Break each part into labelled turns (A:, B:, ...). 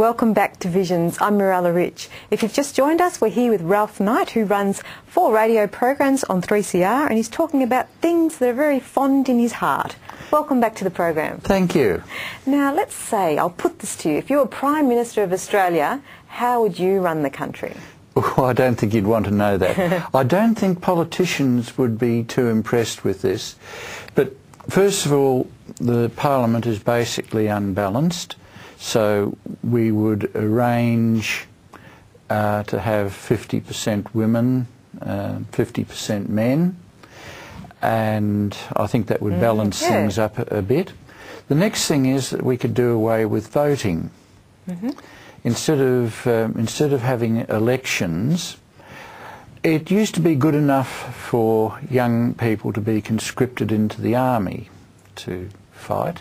A: welcome back to Visions. I'm Mirella Rich. If you've just joined us, we're here with Ralph Knight, who runs 4 radio programs on 3CR, and he's talking about things that are very fond in his heart. Welcome back to the program.
B: Thank you.
A: Now, let's say, I'll put this to you, if you were Prime Minister of Australia, how would you run the country?
B: Oh, I don't think you'd want to know that. I don't think politicians would be too impressed with this. But first of all, the Parliament is basically unbalanced. So we would arrange to have 50% women, 50% men, and I think that would balance things up a bit. The next thing is that we could do away with voting. Instead of having elections, it used to be good enough for young people to be conscripted into the army to fight.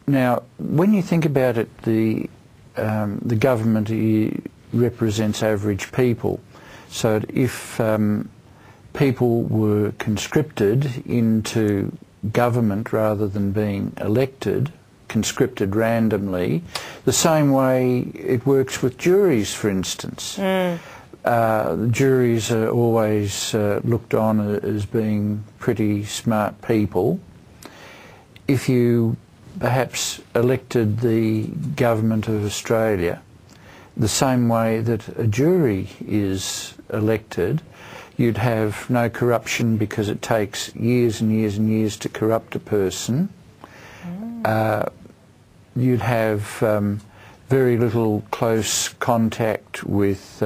B: Now, when you think about it, the government represents average people. So if people were conscripted into government rather than being elected, conscripted randomly, the same way it works with juries, for instance. The juries are always looked on as being pretty smart people. If you perhaps elected the government of Australia the same way that a jury is elected, you'd have no corruption because it takes years and years and years to corrupt a person. You'd have very little close contact with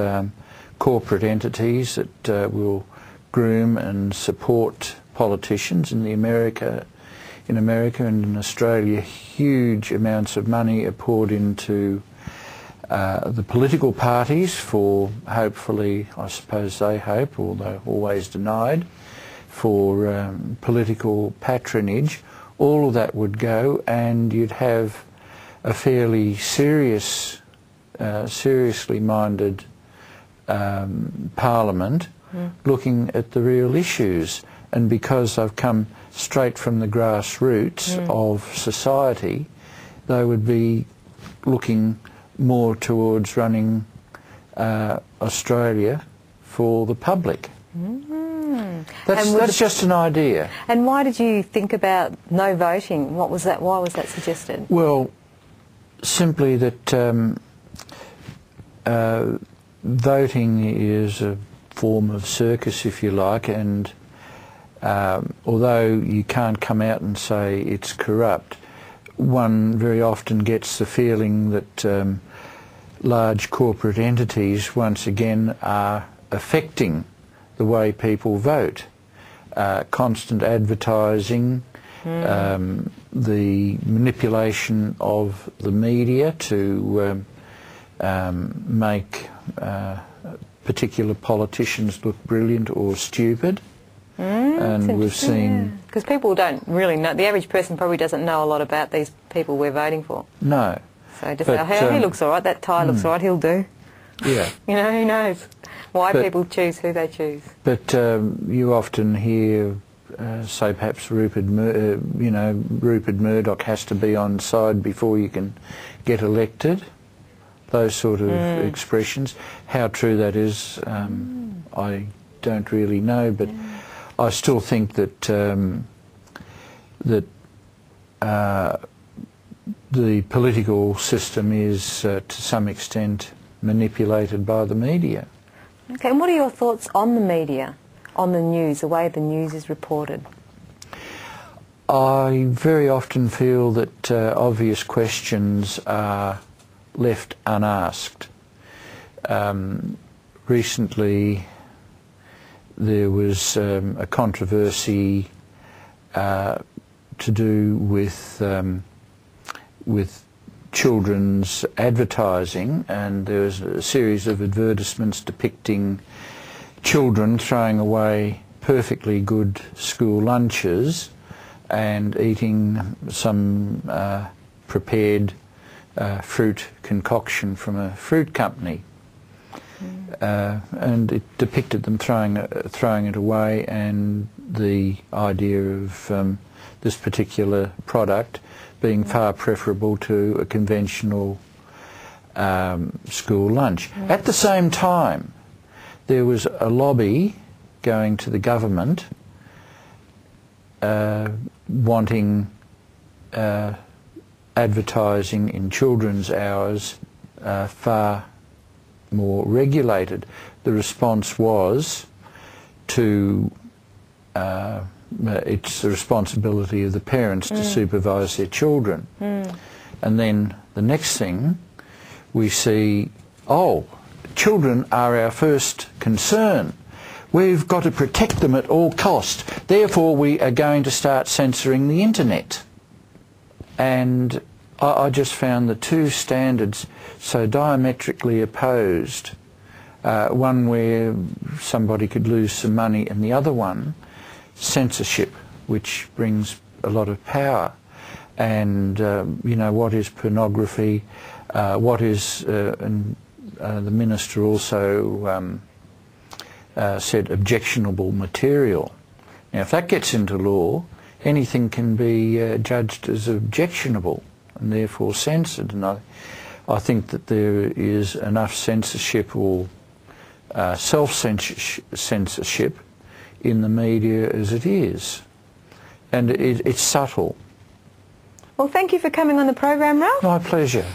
B: corporate entities that will groom and support politicians. In America and in Australia, huge amounts of money are poured into the political parties for, hopefully, I suppose they hope, although always denied, for political patronage. All of that would go, and you'd have a fairly seriously minded Parliament looking at the real issues. And because I've come straight from the grassroots of society, they would be looking more towards running Australia for the public. That's just an idea.
A: And why did you think about no voting? What was that? Why was that suggested?
B: Well, simply that voting is a form of circus, if you like, and although you can't come out and say it's corrupt, one very often gets the feeling that large corporate entities once again are affecting the way people vote. Constant advertising, the manipulation of the media to make particular politicians look brilliant or stupid. And we've seen...
A: Because people don't really know, the average person probably doesn't know a lot about these people we're voting for.
B: No.
A: So just say, hey, he looks all right, that tie looks all right, he'll do.
B: Yeah.
A: You know, who knows why people choose who they choose.
B: But you often hear, say perhaps Rupert Murdoch has to be on side before you can get elected. Those sort of expressions. How true that is, I don't really know, but I still think that the political system is to some extent manipulated by the media.
A: Okay, and what are your thoughts on the media, on the news, the way the news is reported?
B: I very often feel that obvious questions are left unasked. Recently there was a controversy to do with children's advertising, and there was a series of advertisements depicting children throwing away perfectly good school lunches and eating some prepared fruit concoction from a fruit company. and it depicted them throwing it away, and the idea of this particular product being far preferable to a conventional school lunch. At the same time, there was a lobby going to the government wanting advertising in children's hours far more regulated. The response was to it's the responsibility of the parents to supervise their children. And then the next thing we see, oh, children are our first concern. We've got to protect them at all cost. Therefore, we are going to start censoring the internet. And I just found the two standards so diametrically opposed. One where somebody could lose some money, and the other one, censorship, which brings a lot of power. And, you know, what is pornography? What is, and the minister also said, objectionable material. Now, if that gets into law, anything can be judged as objectionable and therefore censored. And I think that there is enough censorship or self-censorship in the media as it is. And it's subtle.
A: Well, thank you for coming on the program, Ralph.
B: My pleasure.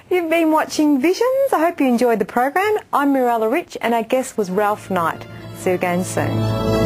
A: You've been watching Visions. I hope you enjoyed the program. I'm Mirella Rich, and our guest was Ralph Knight. See you again soon.